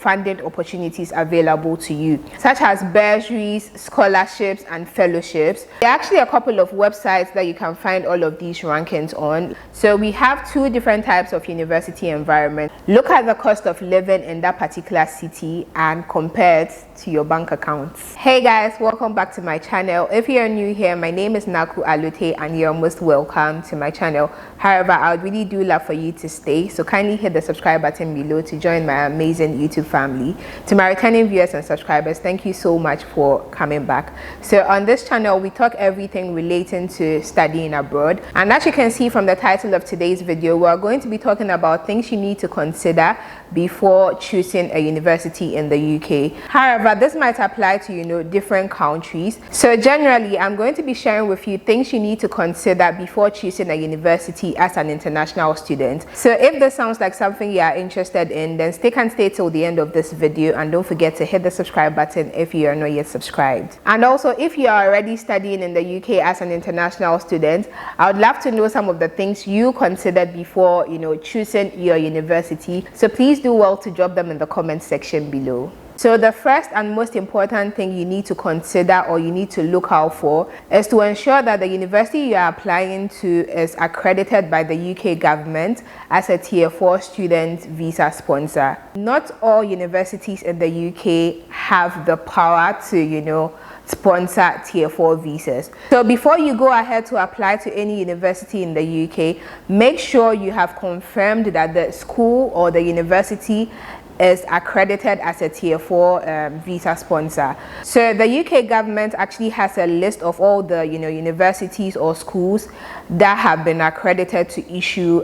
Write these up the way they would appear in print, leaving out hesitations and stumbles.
funding opportunities available to you, such as bursaries, scholarships, and fellowships. There are actually a couple of websites that you can find all of these rankings on. So we have two different types of university environment. Look at the cost of living in that particular city and compare it to your bank accounts. Hey guys, welcome back to my channel. If you're new here, my name is Naaku Allotey and you're most welcome to my channel. However, I would really do love for you to stay, so kindly hit the subscribe button below to join my amazing YouTube family. To my returning viewers and subscribers, thank you so much for coming back. So on this channel, we talk everything relating to studying abroad, and as you can see from the title of today's video, we're going to be talking about things you need to consider before choosing a university in the UK. However, this might apply to different countries. So generally, I'm going to be sharing with you things you need to consider before choosing a university as an international student. So if this sounds like something you are interested in, then stay till the end of this video, and don't forget to hit the subscribe button if you are not yet subscribed. And also, if you are already studying in the UK as an international student, I would love to know some of the things you considered before choosing your university. So please do well to drop them in the comment section below. So the first and most important thing you need to consider, or you need to look out for, is to ensure that the university you are applying to is accredited by the UK government as a Tier 4 student visa sponsor. Not all universities in the UK have the power to sponsor Tier 4 visas. So before you go ahead to apply to any university in the UK, make sure you have confirmed that the school or the university is accredited as a Tier 4 visa sponsor. So the UK government actually has a list of all the universities or schools that have been accredited to issue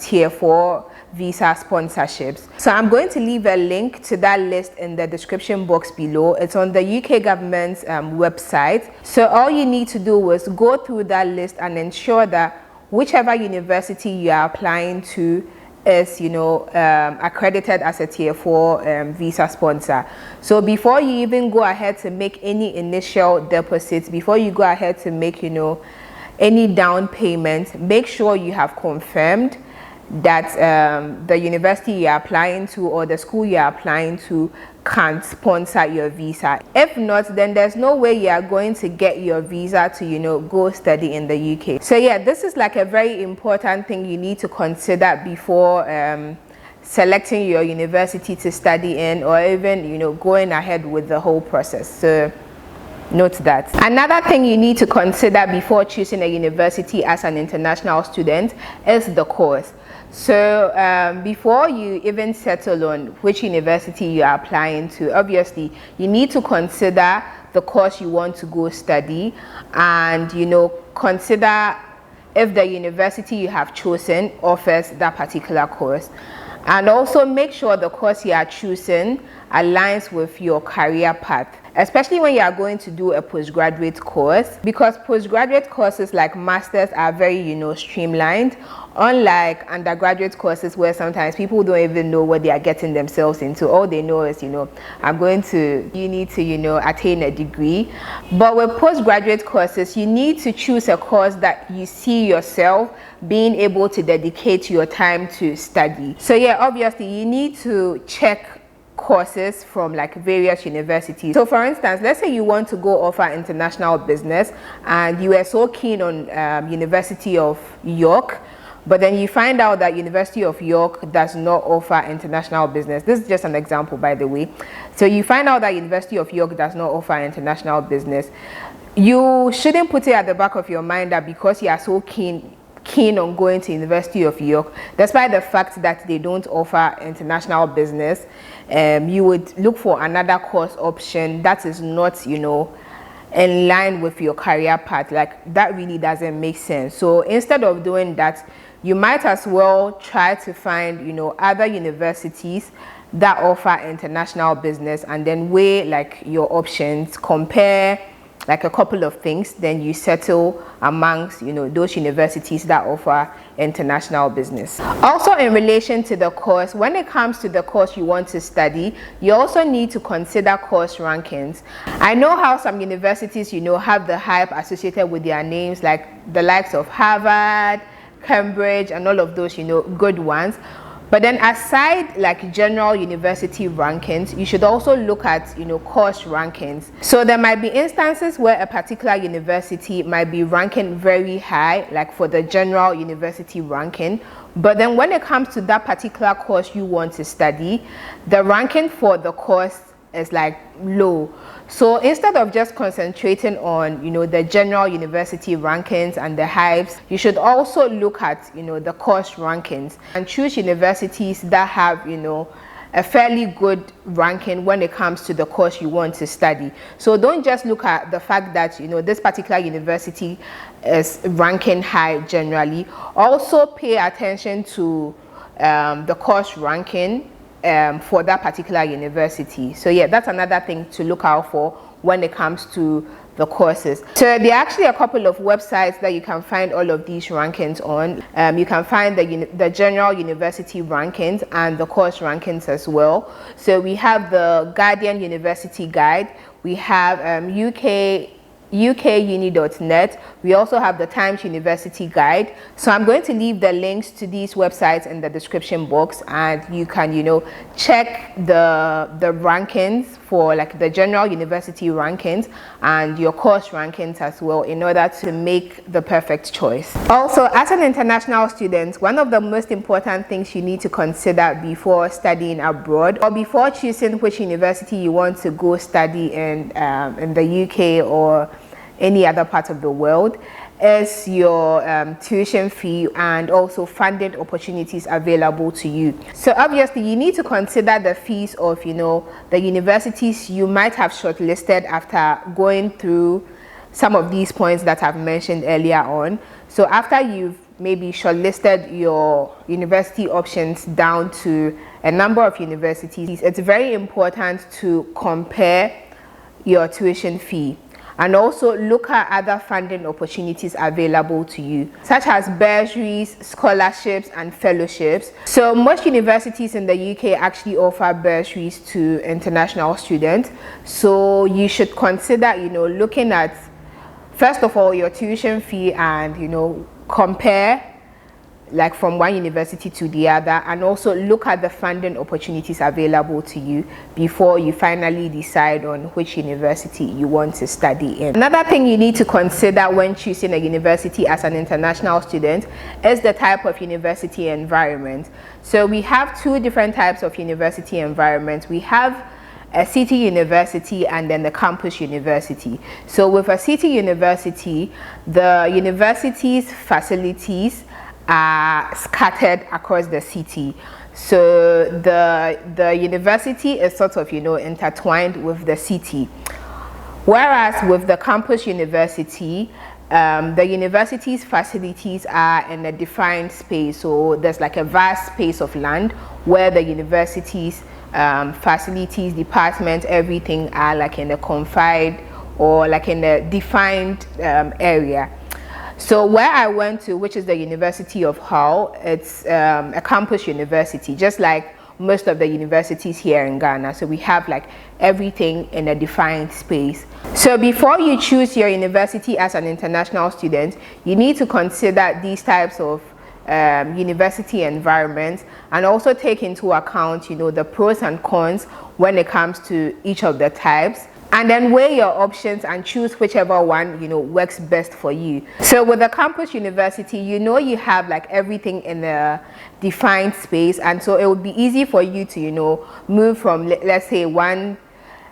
Tier 4 visa sponsorships. So I'm going to leave a link to that list in the description box below. It's on the UK government's website. So all you need to do is go through that list and ensure that whichever university you are applying to is accredited as a Tier 4 visa sponsor. So before you even go ahead to make any initial deposits, before you go ahead to make any down payment, make sure you have confirmed that the university you're applying to or the school you're applying to can sponsor your visa. If not, then there's no way you are going to get your visa to go study in the UK. So yeah, this is like a very important thing you need to consider before selecting your university to study in, or even going ahead with the whole process. So note that. Another thing you need to consider before choosing a university as an international student is the course. So before you even settle on which university you are applying to, obviously you need to consider the course you want to go study, and consider if the university you have chosen offers that particular course. And also make sure the course you are choosing aligns with your career path, especially when you are going to do a postgraduate course, because postgraduate courses like masters are very streamlined, unlike undergraduate courses where sometimes people don't even know what they are getting themselves into. All they know is I'm going to uni to attain a degree. But with postgraduate courses, you need to choose a course that you see yourself being able to dedicate your time to study. So yeah, obviously you need to check courses from like various universities. So for instance, let's say you want to go offer international business and you were so keen on University of York, but then you find out that University of York does not offer international business. This is just an example, by the way. So you find out that University of York does not offer international business. You shouldn't put it at the back of your mind that because you are so keen on going to University of York, despite the fact that they don't offer international business, you would look for another course option that is not in line with your career path. Like, that really doesn't make sense. So instead of doing that, you might as well try to find other universities that offer international business, and then weigh like your options, compare like a couple of things, then you settle amongst those universities that offer international business. Also, in relation to the course, when it comes to the course you want to study, you also need to consider course rankings. I know how some universities have the hype associated with their names, like the likes of Harvard, Cambridge, and all of those good ones. But then aside like general university rankings, you should also look at, you know, course rankings. So there might be instances where a particular university might be ranking very high, like for the general university ranking, but then when it comes to that particular course you want to study, the ranking for the course is like low. So instead of just concentrating on, you know, the general university rankings and the hypes, you should also look at, you know, the course rankings and choose universities that have, you know, a fairly good ranking when it comes to the course you want to study. So don't just look at the fact that, you know, this particular university is ranking high generally. Also pay attention to the course ranking for that particular university. So yeah, that's another thing to look out for when it comes to the courses. So there are actually a couple of websites that you can find all of these rankings on. You can find the general university rankings and the course rankings as well. So we have the Guardian University Guide, we have ukuni.net. We also have the Times University Guide. So I'm going to leave the links to these websites in the description box, and you can, you know, check the rankings for like the general university rankings and your course rankings as well in order to make the perfect choice. Also, as an international student, one of the most important things you need to consider before studying abroad or before choosing which university you want to go study in the UK or any other part of the world is your tuition fee and also funding opportunities available to you. So obviously you need to consider the fees of, you know, the universities you might have shortlisted after going through some of these points that I've mentioned earlier on. So after you've maybe shortlisted your university options down to a number of universities, it's very important to compare your tuition fee and also look at other funding opportunities available to you, such as bursaries, scholarships, and fellowships. So most universities in the UK actually offer bursaries to international students. So you should consider, you know, looking at, first of all, your tuition fee and, you know, compare like from one university to the other, and also look at the funding opportunities available to you before you finally decide on which university you want to study in. Another thing you need to consider when choosing a university as an international student is the type of university environment. So we have two different types of university environments. We have a city university and then the campus university. So with a city university, the university's facilities are scattered across the city. So the university is sort of, you know, intertwined with the city. Whereas with the campus university, the university's facilities are in a defined space. So there's like a vast space of land where the university's facilities, departments, everything are like in a confined or like in a defined area. So where I went to, which is the University of Hull, it's a campus university, just like most of the universities here in Ghana. So we have like everything in a defined space. So before you choose your university as an international student, you need to consider these types of university environments and also take into account, you know, the pros and cons when it comes to each of the types. And then weigh your options and choose whichever one, you know, works best for you. So with the campus university, you know, you have like everything in a defined space, and so it would be easy for you to, you know, move from, let's say, one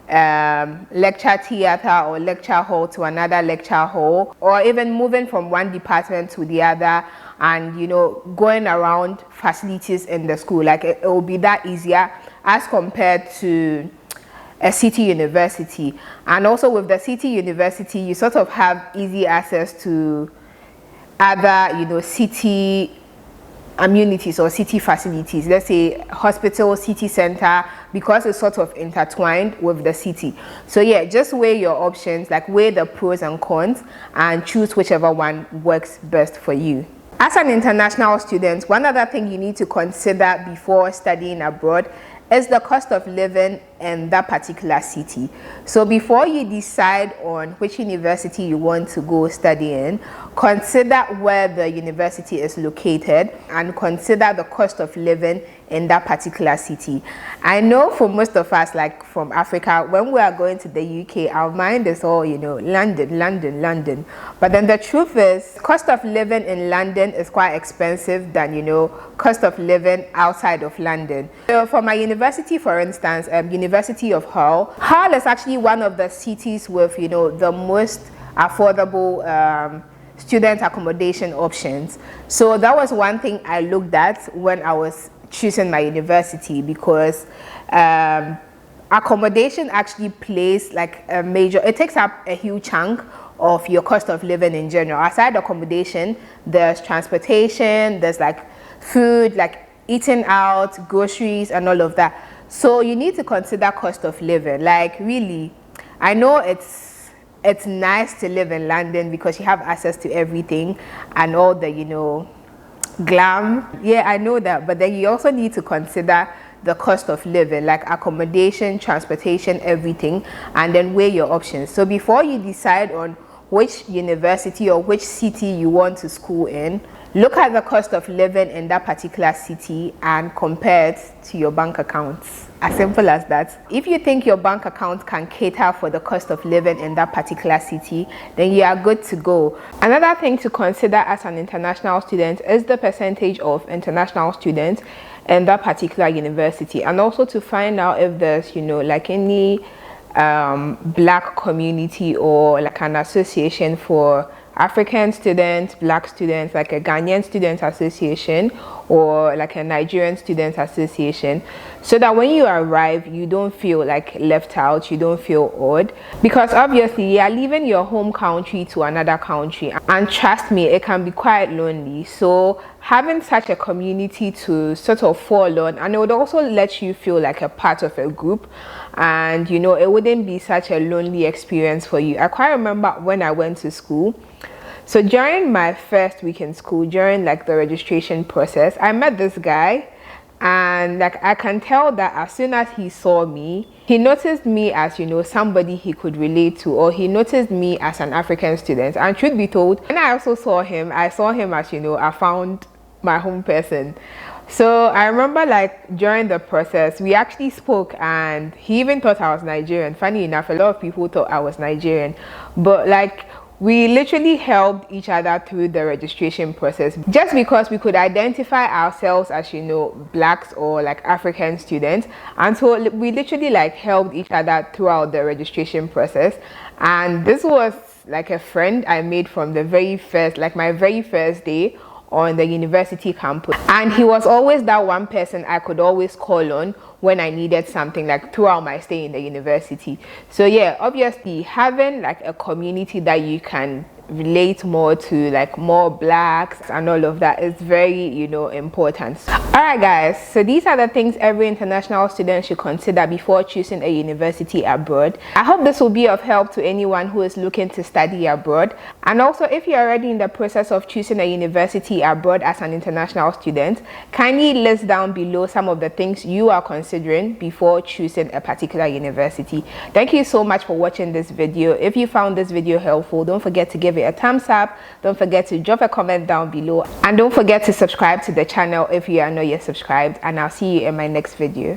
lecture theater or lecture hall to another lecture hall, or even moving from one department to the other and, you know, going around facilities in the school. Like it will be that easier as compared to a city university. And also with the city university, you sort of have easy access to other, you know, city amenities or city facilities. Let's say hospital, city center, because it's sort of intertwined with the city. So yeah, just weigh your options, like weigh the pros and cons and choose whichever one works best for you. As an international student, one other thing you need to consider before studying abroad is the cost of living in that particular city. So before you decide on which university you want to go study in, consider where the university is located and consider the cost of living in that particular city. I know for most of us, like from Africa, when we are going to the UK, our mind is all, London, London, London. But then the truth is, cost of living in London is quite expensive than, cost of living outside of London. So for my university, for instance, University of Hull. Hull is actually one of the cities with, the most affordable student accommodation options. So that was one thing I looked at when I was choosing my university, because accommodation actually plays like a major, it takes up a huge chunk of your cost of living in general. Aside accommodation, there's transportation, there's like food, like eating out, groceries and all of that. So you need to consider cost of living. Like really, I know it's nice to live in London because you have access to everything and all the, glam. Yeah, I know that, but then you also need to consider the cost of living, like accommodation, transportation, everything, and then weigh your options. So before you decide on which university or which city you want to school in, look at the cost of living in that particular city and compare it to your bank accounts. As simple as that. If you think your bank account can cater for the cost of living in that particular city, then you are good to go. Another thing to consider as an international student is the percentage of international students in that particular university, and also to find out if there's, like any black community or like an association for African students, black students, like a Ghanaian student association or like a Nigerian student association, so that when you arrive you don't feel like left out, you don't feel odd, because obviously you are leaving your home country to another country, and trust me, it can be quite lonely. So having such a community to sort of fall on, and it would also let you feel like a part of a group, and it wouldn't be such a lonely experience for you. I quite remember when I went to school. So during my first week in school, during like the registration process, I met this guy, and like I can tell that as soon as he saw me, he noticed me as somebody he could relate to, or he noticed me as an African student. And truth be told, when I also saw him, I saw him as I found my home person. So I remember like during the process we actually spoke, and he even thought I was Nigerian. Funny enough, a lot of people thought I was Nigerian, but like we literally helped each other through the registration process, just because we could identify ourselves as blacks or like African students. And so we literally like helped each other throughout the registration process. And this was like a friend I made from the very first, like my very first day on the university campus, and he was always that one person I could always call on when I needed something, like throughout my stay in the university. So yeah, obviously having like a community that you can relate more to, like more blacks and all of that, is very important. All right guys, so these are the things every international student should consider before choosing a university abroad. I hope this will be of help to anyone who is looking to study abroad. And also, if you're already in the process of choosing a university abroad as an international student, kindly list down below some of the things you are considering before choosing a particular university. Thank you so much for watching this video. If you found this video helpful, don't forget to give it a thumbs up, don't forget to drop a comment down below, and don't forget to subscribe to the channel if you are not yet subscribed, and I'll see you in my next video.